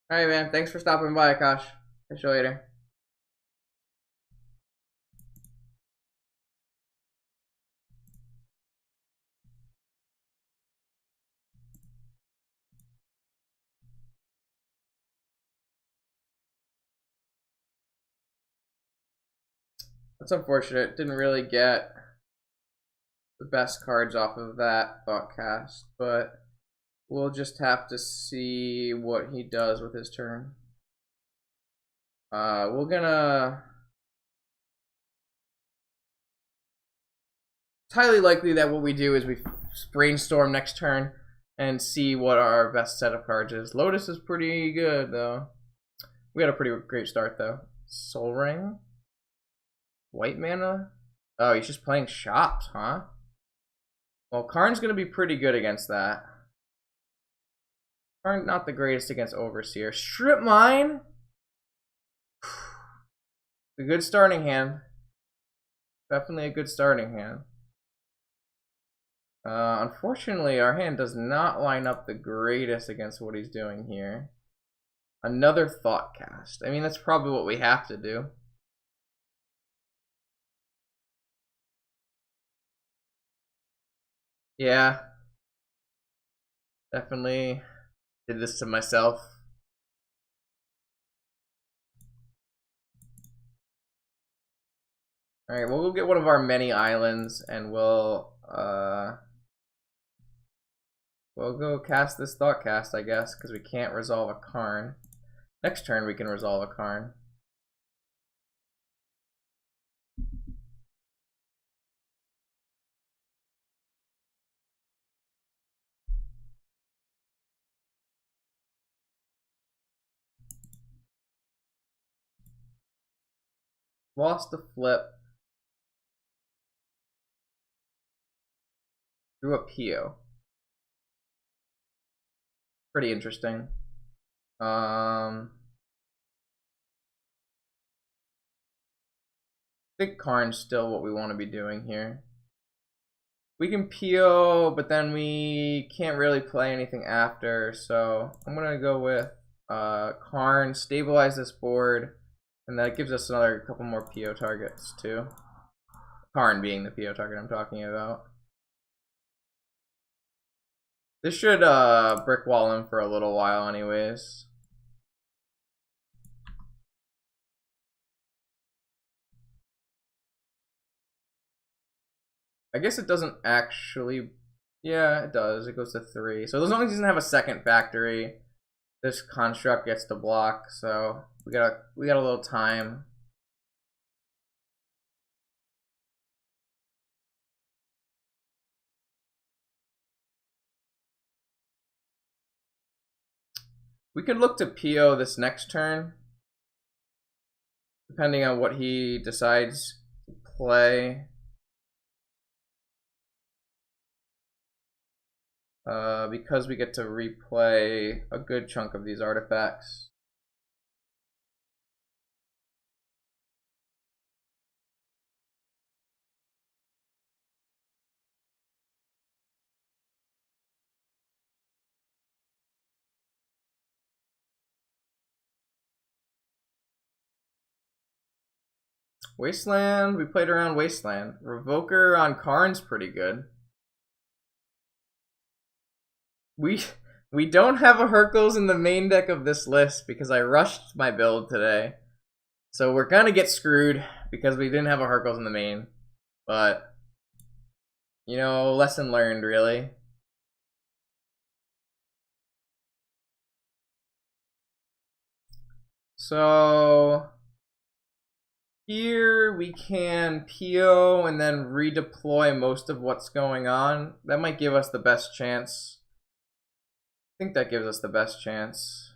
Alright, man. Thanks for stopping by, Akash. Catch you later. That's unfortunate. Didn't really get the best cards off of that Thoughtcast, but we'll just have to see what he does with his turn. We're gonna... It's highly likely that what we do is we brainstorm next turn and see what our best set of cards is. Lotus is pretty good, though. We had a pretty great start, though. Soul Ring? White mana? Oh, he's just playing Shops, huh? Well, Karn's gonna be pretty good against that. Karn not the greatest against Overseer. Strip Mine? A good starting hand. Definitely a good starting hand. Unfortunately, our hand does not line up the greatest against what he's doing here. Another Thoughtcast. I mean, that's probably what we have to do. Yeah. Definitely did this to myself. Alright, we'll go get one of our many islands and we'll go cast this Thoughtcast, I guess, because we can't resolve a Karn. Next turn we can resolve a Karn. Lost the flip. Drew a Pio. Pretty interesting. I think Karn's still what we want to be doing here. We can Pio, but then we can't really play anything after, so I'm gonna go with Karn, stabilize this board, and that gives us another couple more Pio targets too. Karn being the Pio target I'm talking about. This should brick wall him for a little while anyways. I guess it doesn't actually... Yeah, it does. It goes to 3. So as long as he doesn't have a second factory, this construct gets to block. So we got a little time. We could look to Pio this next turn, depending on what he decides to play. Because we get to replay a good chunk of these artifacts. Wasteland, we played around Wasteland. Revoker on Karn's pretty good. We don't have a Hercules in the main deck of this list because I rushed my build today. So we're gonna get screwed because we didn't have a Hercules in the main. But, you know, lesson learned, really. So here we can Pio and then redeploy most of what's going on. That might give us the best chance. I think that gives us the best chance.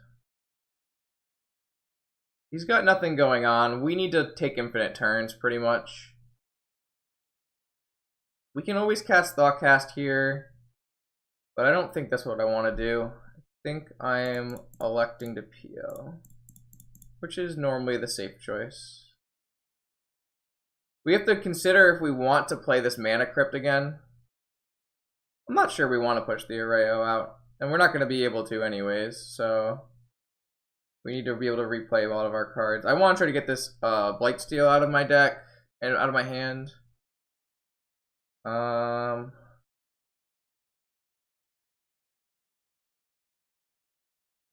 He's got nothing going on. We need to take infinite turns, pretty much. We can always cast Thoughtcast here, but I don't think that's what I want to do. I think I'm electing to Pio, which is normally the safe choice. We have to consider if we want to play this Mana Crypt again. I'm not sure we want to push the Erayo out, and we're not going to be able to anyways, so We need to be able to replay a lot of our cards. I want to try to get this Blightsteel out of my deck and out of my hand. I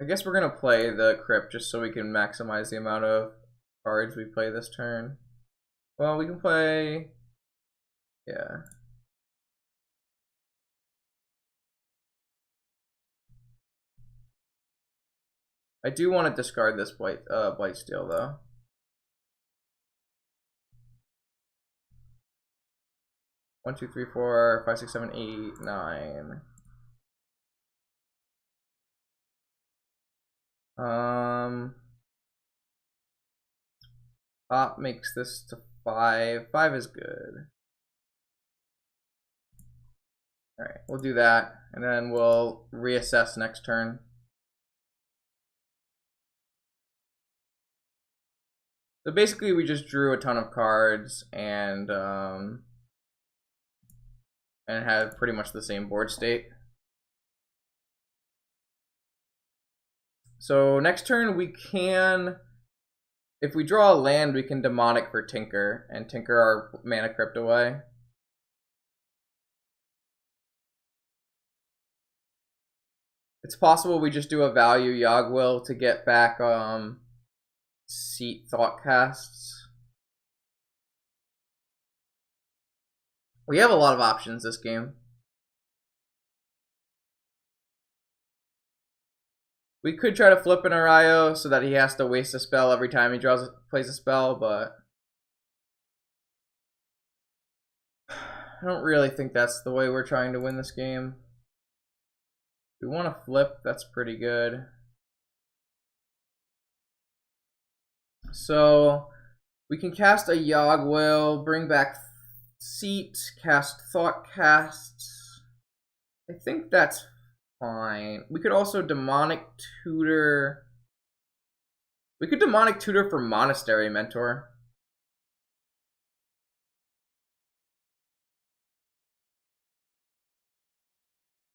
guess we're gonna play the Crypt just so we can maximize the amount of cards we play this turn. Well, we can play... yeah. I do want to discard this Blightsteel though. One, two, three, four, 5, 6, 7, 8, 9. Top makes this to 5. 5 is good. Alright, we'll do that, and then we'll reassess next turn. So basically we just drew a ton of cards and had pretty much the same board state. So next turn we can, if we draw a land, we can Demonic for Tinker and tinker our Mana Crypt away. It's possible we just do a value Yogg-Will to get back Seat Thoughtcasts. We have a lot of options this game. We could try to flip an Erayo so that he has to waste a spell every time he plays a spell, but I don't really think that's the way we're trying to win this game. If we want to flip, that's pretty good. So we can cast a Yogg-Will, bring back Seat, cast Thoughtcasts. I think that's fine. We could also Demonic Tutor. We could Demonic Tutor for Monastery Mentor.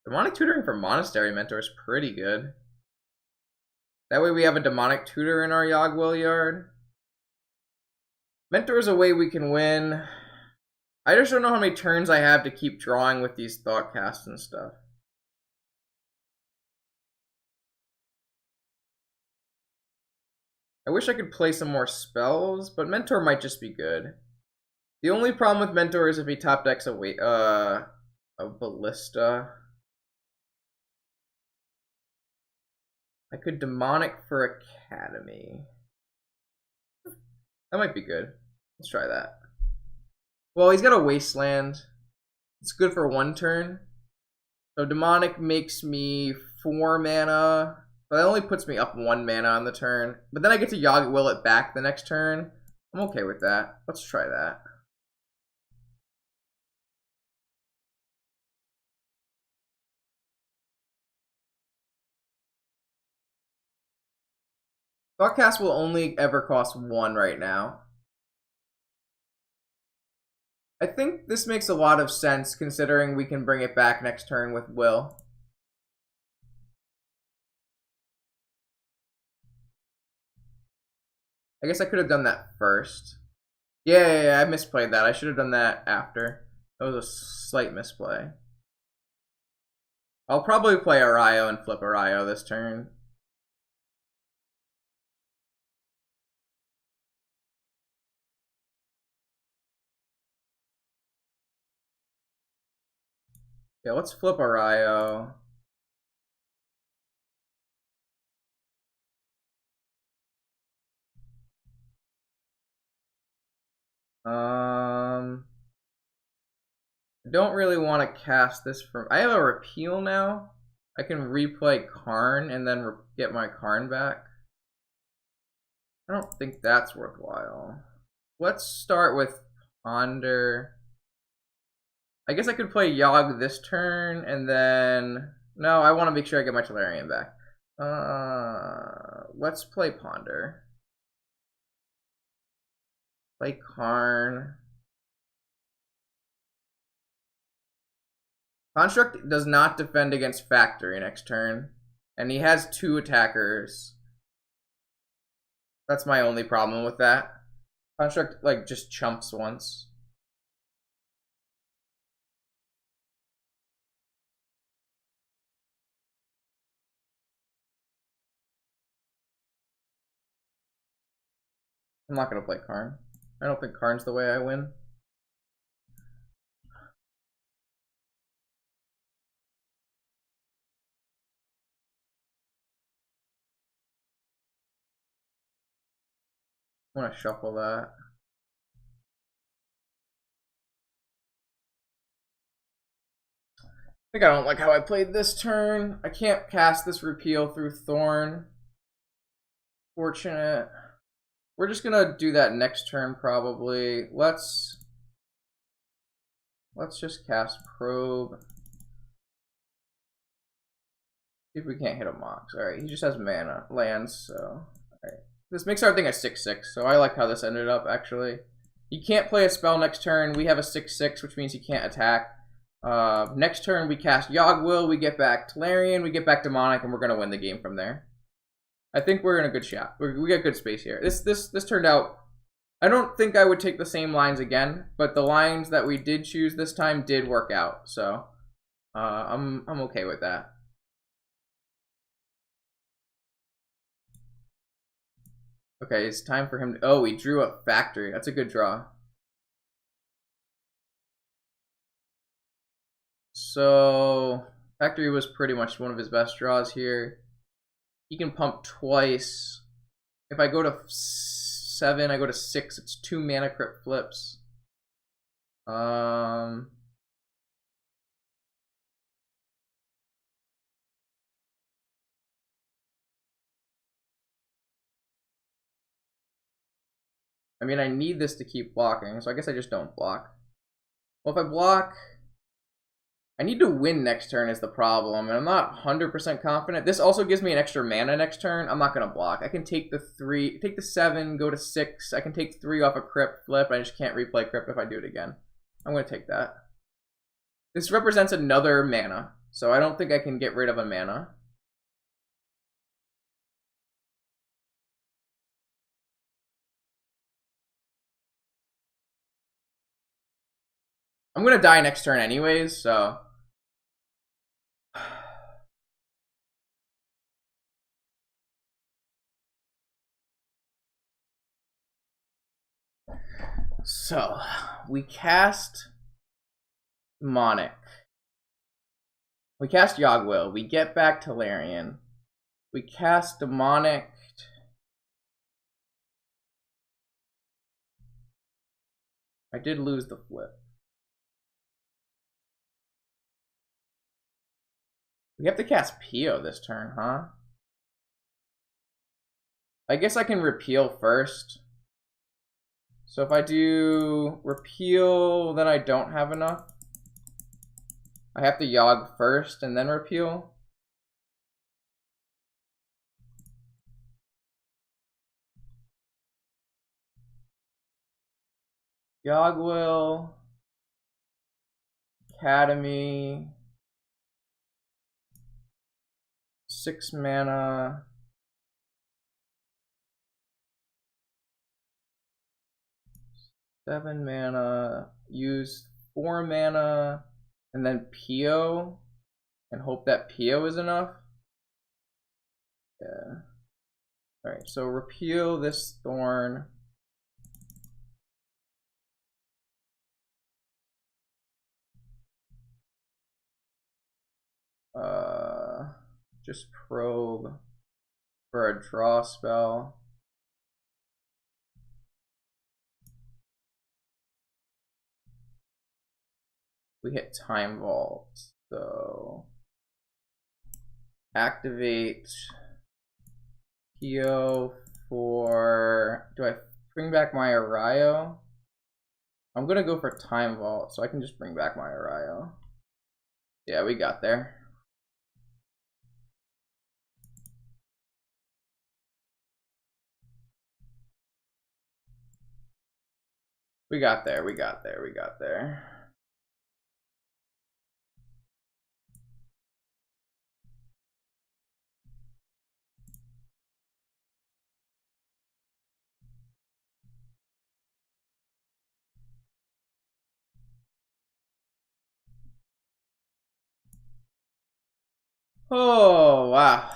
Demonic Tutoring for Monastery Mentor is pretty good. That way we have a Demonic Tutor in our Yogg-Will yard. Mentor is a way we can win. I just don't know how many turns I have to keep drawing with these Thoughtcasts and stuff. I wish I could play some more spells, but Mentor might just be good. The only problem with Mentor is if he top decks a Ballista. I could Demonic for Academy. That might be good. Let's try that. Well, he's got a Wasteland. It's good for 1 turn. So Demonic makes me 4 mana. But that only puts me up 1 mana on the turn. But then I get to Yogg-Will it back the next turn. I'm okay with that. Let's try that. Thoughtcast will only ever cost 1 right now. I think this makes a lot of sense considering we can bring it back next turn with Will. I guess I could have done that first. Yeah, I misplayed that. I should have done that after. That was a slight misplay. I'll probably play Erayo and flip Erayo this turn. Yeah, let's flip Erayo. I don't really want to cast this from... I have a repeal now. I can replay Karn and then get my Karn back. I don't think that's worthwhile. Let's start with Ponder. I guess I could play Yogg this turn and then... No, I want to make sure I get my Tolarian back. Let's play Ponder. Play Karn. Construct does not defend against Factory next turn. And he has 2 attackers. That's my only problem with that. Construct, like, just chumps once. I'm not gonna play Karn. I don't think Karn's the way I win. I want to shuffle that. I think I don't like how I played this turn. I can't cast this repeal through Thorn. Fortunate. We're just gonna do that next turn probably. Let's just cast Probe. See if we can't hit a Mox. Alright, he just has mana, lands, so. Alright. This makes our thing a 6/6, so I like how this ended up actually. He can't play a spell next turn. We have a 6/6, which means he can't attack. Next turn we cast Yogwill, we get back Tolarian, we get back Demonic, and we're gonna win the game from there. I think we're in a good shot. We got good space here. This turned out. I don't think I would take the same lines again, but the lines that we did choose this time did work out. So I'm okay with that. Okay, it's time for him to. Oh, he drew a Factory. That's a good draw. So Factory was pretty much one of his best draws here. He can pump twice. If I go to 7, I go to 6. It's 2 mana crypt flips. I mean, I need this to keep blocking, so I guess I just don't block. Well, if I block, I need to win next turn is the problem, and I'm not 100% confident. This also gives me an extra mana next turn. I'm not going to block. I can take the 3, take the 7, go to 6. I can take 3 off a crypt flip. I just can't replay crypt if I do it again. I'm going to take that. This represents another mana, so I don't think I can get rid of a mana. I'm going to die next turn anyways, so. So, we cast Demonic. We cast Yogwill. We get back Tolarian. We cast Demonic. I did lose the flip. We have to cast Pio this turn, huh? I guess I can repeal first. So if I do repeal, then I don't have enough. I have to Yogg first and then repeal. Yogwill. Academy. 6 mana. 7 mana. Use 4 mana. And then Pio. And hope that Pio is enough. Yeah. Alright, so repeal this Thorn. Just probe for a draw spell. We hit Time Vault, so activate Pio for. Do I bring back my Erayo? I'm gonna go for Time Vault, so I can just bring back my Erayo. Yeah, we got there. We got there, we got there, we got there. Oh, wow.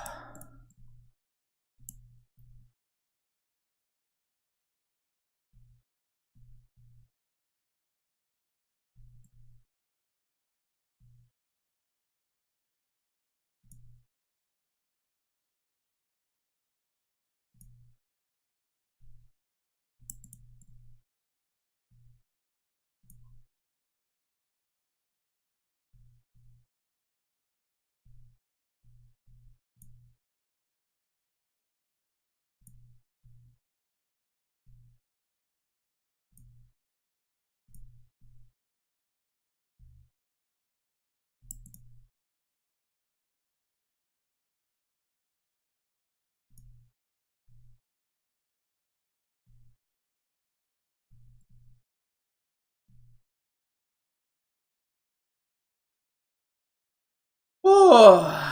Oh.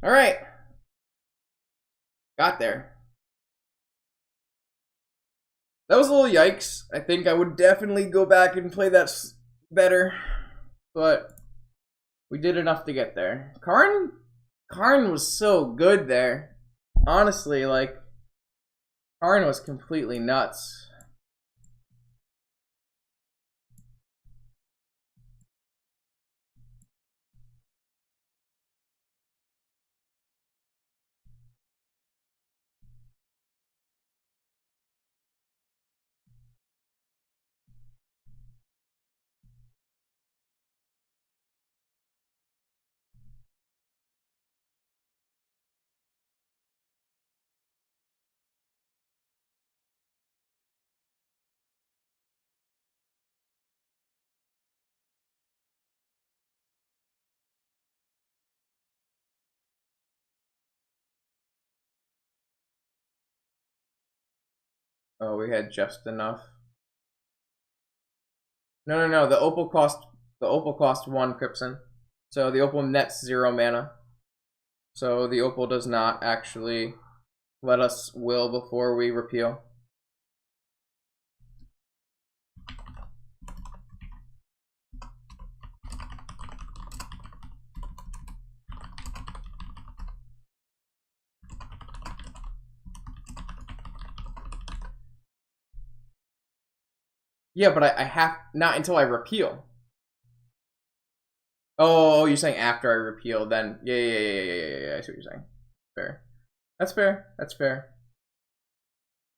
All right. Got there. That was a little yikes. I think I would definitely go back and play that better, but we did enough to get there. Karn was so good there. Honestly, like, Karn was completely nuts. Oh, we had just enough. No. The opal cost 1 Crimson. So the opal nets 0 mana. So the opal does not actually let us will before we repeal. Yeah, but I have not until I repeal. Oh, you're saying after I repeal, then yeah. I see what you're saying. Fair. That's fair. That's fair.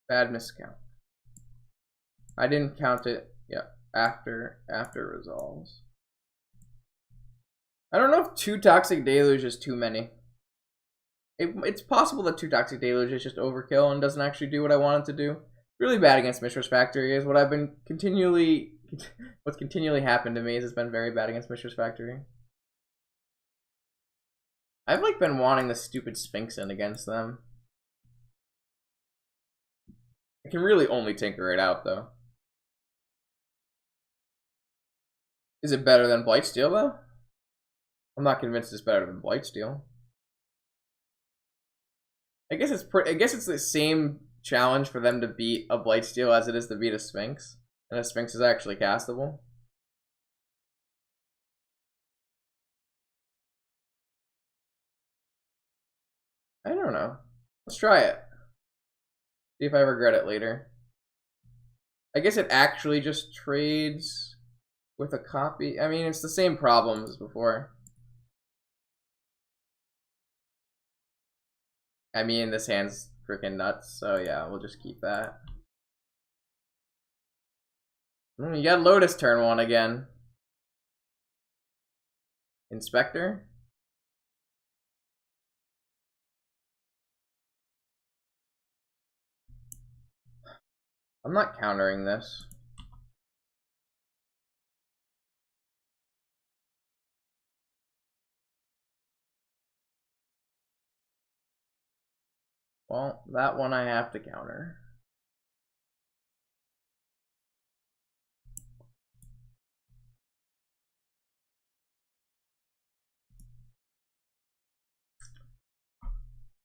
Bad miscount. I didn't count it. Yeah, after resolves. I don't know if 2 Toxic Deluge is too many. It's possible that 2 Toxic Deluge is just overkill and doesn't actually do what I want it to do. Really bad against Mishra's Factory is what I've been continually. What's continually happened to me is it's been very bad against Mishra's Factory. I've like been wanting the stupid Sphinx in against them. I can really only tinker it out though. Is it better than Blightsteel though? I'm not convinced it's better than Blightsteel. I guess it's the same challenge for them to beat a Blightsteel as it is to beat a Sphinx, and a Sphinx is actually castable. I don't know. Let's try it. See if I regret it later. I guess it actually just trades with a copy. I mean, it's the same problem as before. I mean, this hand's freaking nuts, so yeah, we'll just keep that. You got Lotus turn 1 again. Inspector? I'm not countering this. Well, that one I have to counter.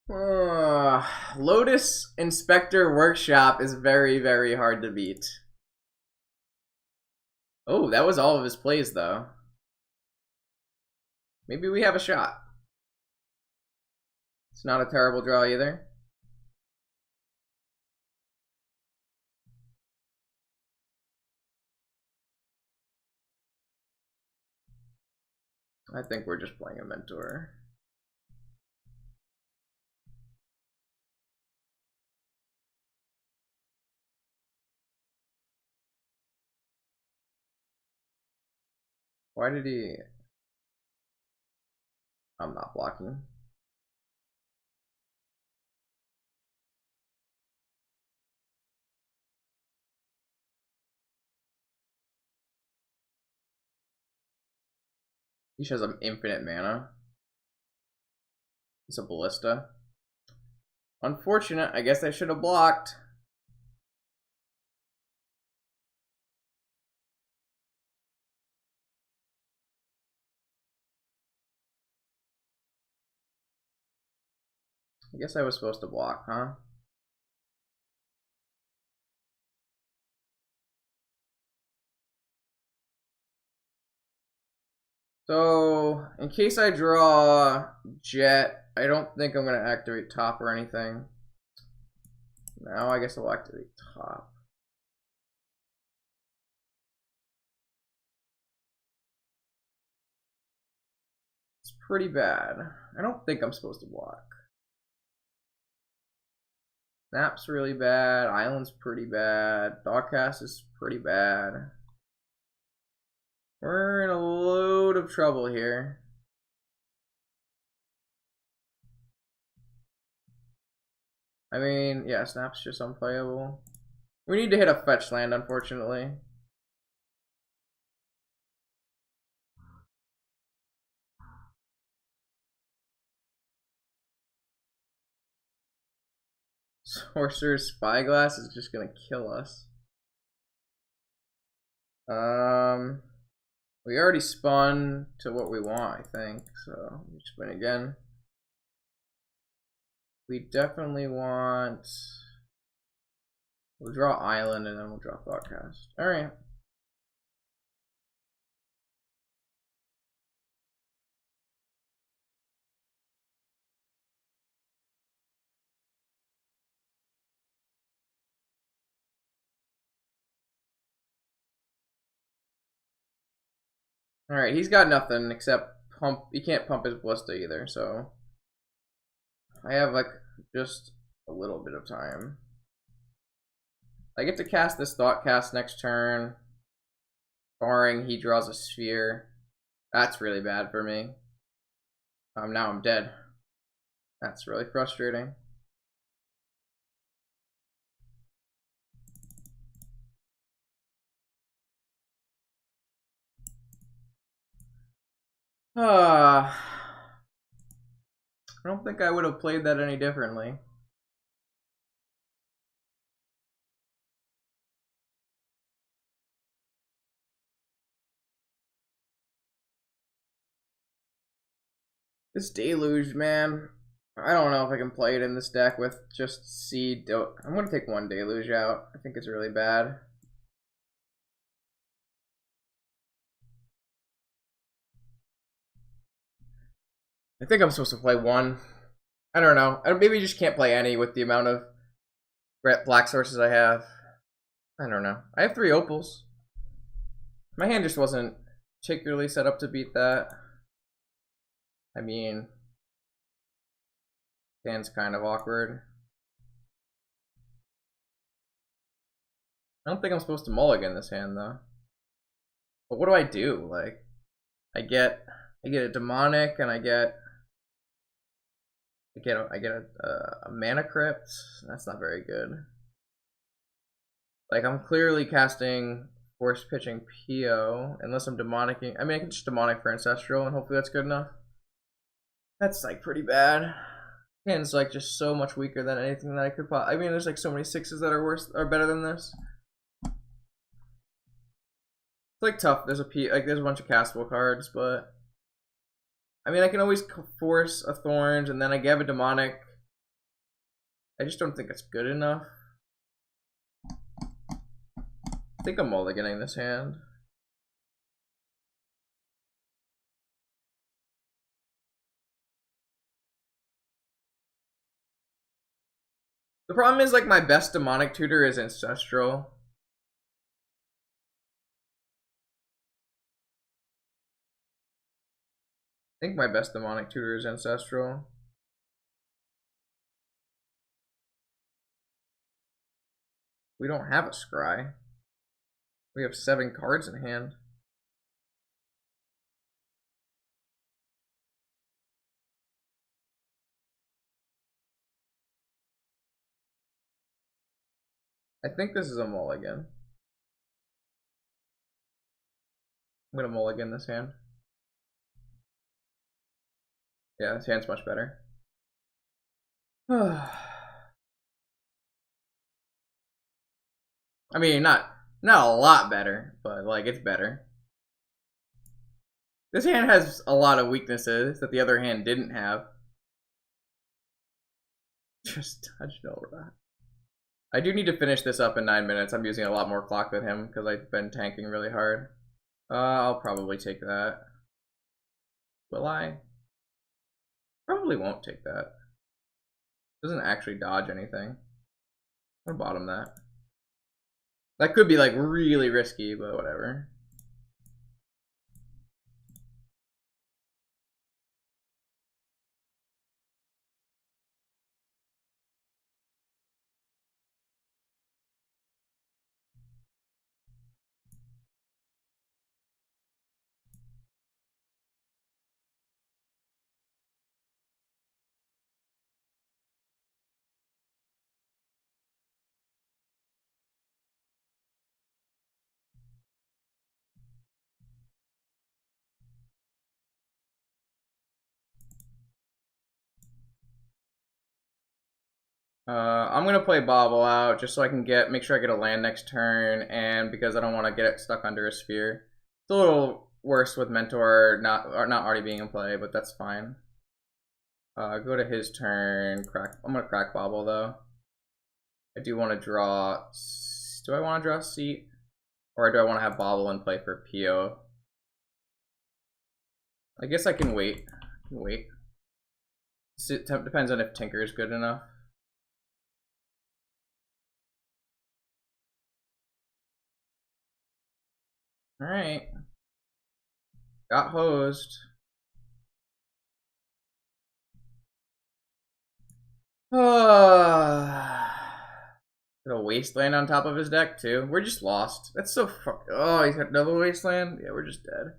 Lotus Inspector Workshop is very, very hard to beat. Oh, that was all of his plays, though. Maybe we have a shot. It's not a terrible draw either. I think we're just playing a mentor. Why did he... I'm not blocking. He shows him infinite mana. It's a ballista. Unfortunate. I guess I should have blocked. I guess I was supposed to block, huh? So, in case I draw Jet, I don't think I'm going to activate top or anything. Now I guess I'll activate top. It's pretty bad. I don't think I'm supposed to block. Snap's really bad. Island's pretty bad. Thoughtcast is pretty bad. We're in a load of trouble here. I mean, yeah, Snap's just unplayable. We need to hit a fetch land, unfortunately. Sorcerer's Spyglass is just gonna kill us. We already spun to what we want, I think, so we spin again. We definitely want... We'll draw Island and then we'll draw Thoughtcast. Alright. Alright, he's got nothing except pump. He can't pump his Ballista either, so I have like just a little bit of time. I get to cast this Thoughtcast next turn, barring he draws a sphere. That's really bad for me. Now I'm dead. That's really frustrating. I don't think I would have played that any differently. This Deluge, man. I don't know if I can play it in this deck with just Seed. I'm going to take one Deluge out. I think it's really bad. I think I'm supposed to play one. I don't know. Maybe you just can't play any with the amount of black sources I have. I don't know. I have 3 opals. My hand just wasn't particularly set up to beat that. I mean, hand's kind of awkward. I don't think I'm supposed to mulligan this hand though. But what do I do? Like, I get a demonic and I get a mana crypt. That's not very good. Like, I'm clearly casting force pitching PO unless I'm demonicking. I mean, I can just demonic for ancestral and hopefully that's good enough. That's like pretty bad. Hand's like just so much weaker than anything that I could I mean, there's like so many 6s that are better than this. It's like tough. There's a bunch of castable cards, but I mean, I can always force a Thorns, and then I have a demonic, I just don't think it's good enough. I think I'm mulliganing this hand. The problem is, like, my best demonic tutor is Ancestral. I think my best demonic tutor is Ancestral. We don't have a scry. We have 7 cards in hand. I think this is a mulligan. I'm gonna mulligan this hand. Yeah, this hand's much better. I mean, not a lot better, but like it's better. This hand has a lot of weaknesses that the other hand didn't have. Just touch no rock. I do need to finish this up in 9 minutes. I'm using a lot more clock than him because I've been tanking really hard. I'll probably take that. Will I? Probably won't take that. Doesn't actually dodge anything. I'm gonna bottom that. That could be like really risky, but whatever. I'm gonna play Bobble out just so I can make sure I get a land next turn, and because I don't want to get it stuck under a sphere. It's a little worse with Mentor not already being in play, but that's fine. Go to his turn. Crack. I'm gonna crack Bobble though. I do want to draw. Do I want to draw Seat, or do I want to have Bobble in play for PO? I guess I can wait. It depends on if Tinker is good enough. Alright. Got hosed. Got a wasteland on top of his deck too. We're just lost. That's so fuck. Oh, he's got another wasteland? Yeah, we're just dead.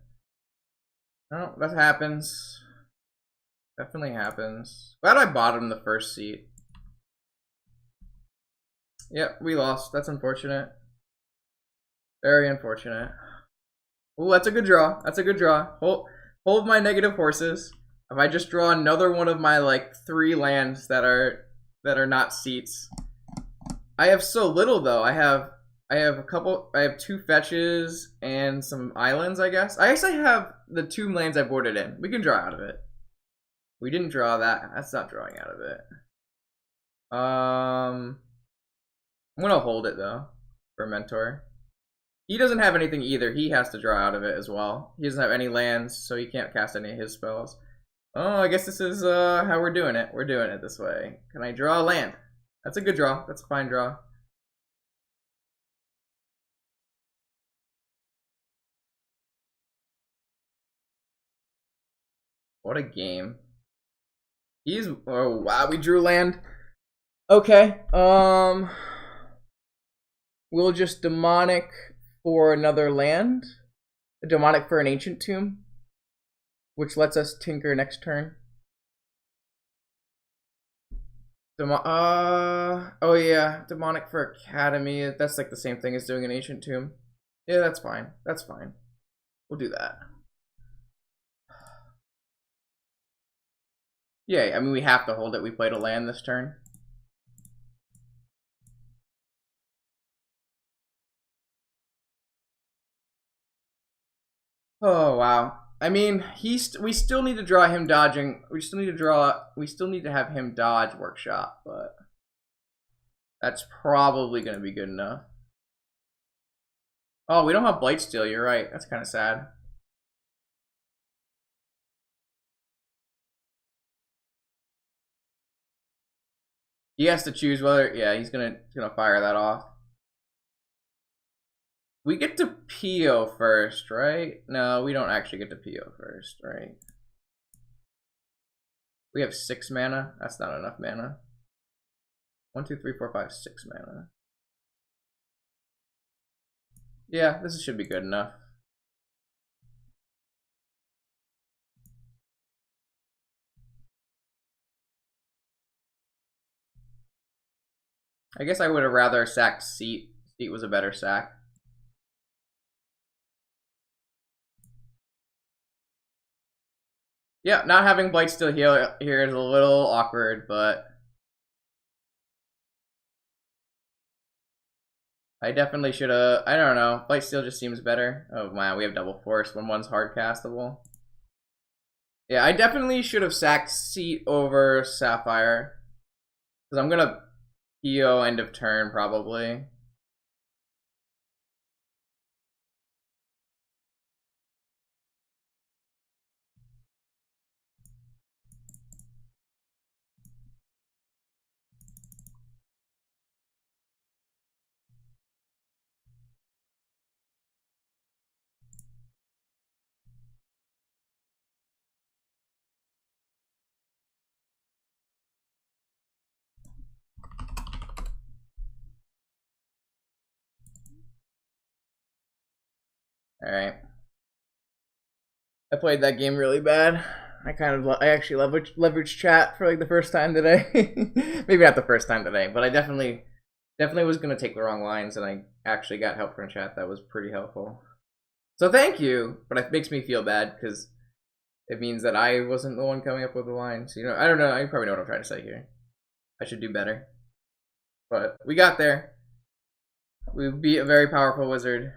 Oh, that happens. Definitely happens. Glad I bottomed the first seat. Yep, we lost. That's unfortunate. Very unfortunate. Ooh, that's a good draw. That's a good draw. Hold my negative horses. If I just draw another one of my like 3 lands that are not seats. I have so little though. I have a couple. I have 2 fetches and some islands, I guess. I actually have the 2 lands I boarded in. We can draw out of it. We didn't draw that. That's not drawing out of it. I'm gonna hold it though for Mentor. He doesn't have anything either. He has to draw out of it as well. He doesn't have any lands, so he can't cast any of his spells. Oh, I guess this is how we're doing it. We're doing it this way. Can I draw a land? That's a good draw. That's a fine draw. What a game. Oh wow, we drew land. Okay. We'll just demonic for another land. A demonic for an ancient tomb, which lets us tinker next turn. Oh yeah, demonic for academy. That's like the same thing as doing an ancient tomb. Yeah, that's fine. That's fine. We'll do that. Yeah, I mean we have to hold it. We played a land this turn. Oh wow. I mean, we still need to draw him dodging. We still need to have him dodge workshop, but That's probably gonna be good enough. Oh, we don't have Blightsteel, you're right. That's kind of sad. He has to choose whether, yeah, he's gonna fire that off. We get to PO first, right? No, we don't actually get to PO first, right? We have 6 mana. That's not enough mana. 1, 2, 3, 4, 5, 6 mana. Yeah, this should be good enough. I guess I would have rather sacked Seat. Seat was a better sack. Yeah, not having Blightsteel here is a little awkward, but I definitely should have. I don't know. Blightsteel just seems better. Oh man, we have double force when one's hard castable. Yeah, I definitely should have sacked Seat over Sapphire. Because I'm gonna PO end of turn probably. Alright. I played that game really bad. I actually leveraged chat for like the first time today. Maybe not the first time today, but I definitely was gonna take the wrong lines, and I actually got help from chat that was pretty helpful. So thank you, but it makes me feel bad because it means that I wasn't the one coming up with the lines. You know, I don't know. You probably know what I'm trying to say here. I should do better, but we got there. We beat a very powerful wizard.